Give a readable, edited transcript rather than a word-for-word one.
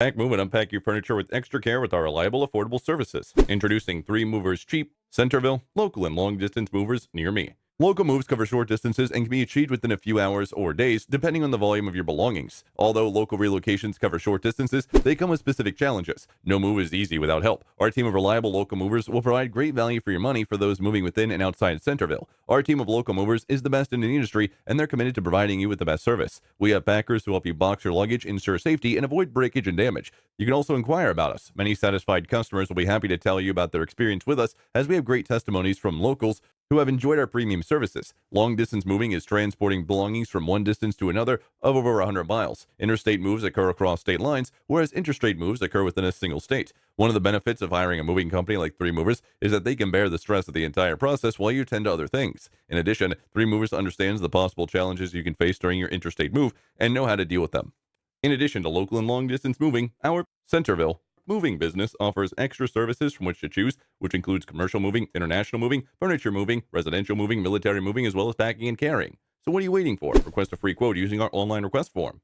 Pack, move, and unpack your furniture with extra care with our reliable, affordable services. Introducing 3 Movers Cheap, Centerville, local and long distance movers near me. Local moves cover short distances and can be achieved within a few hours or days, depending on the volume of your belongings. Although local relocations cover short distances, they come with specific challenges. No move is easy without help. Our team of reliable local movers will provide great value for your money for those moving within and outside Centerville. Our team of local movers is the best in the industry, and they're committed to providing you with the best service. We have packers who help you box your luggage, ensure safety, and avoid breakage and damage. You can also inquire about us. Many satisfied customers will be happy to tell you about their experience with us, as we have great testimonies from locals who have enjoyed our premium services. Long distance moving is transporting belongings from one distance to another of over 100 miles. Interstate moves occur across state lines, whereas interstate moves occur within a single state. One of the benefits of hiring a moving company like 3 Movers is that they can bear the stress of the entire process while you tend to other things. In addition, 3 Movers understands the possible challenges you can face during your interstate move and know how to deal with them. In addition to local and long distance moving, our Centerville moving business offers extra services from which to choose, which includes commercial moving, international moving, furniture moving, residential moving, military moving, as well as packing and carrying. So what are you waiting for? Request a free quote using our online request form.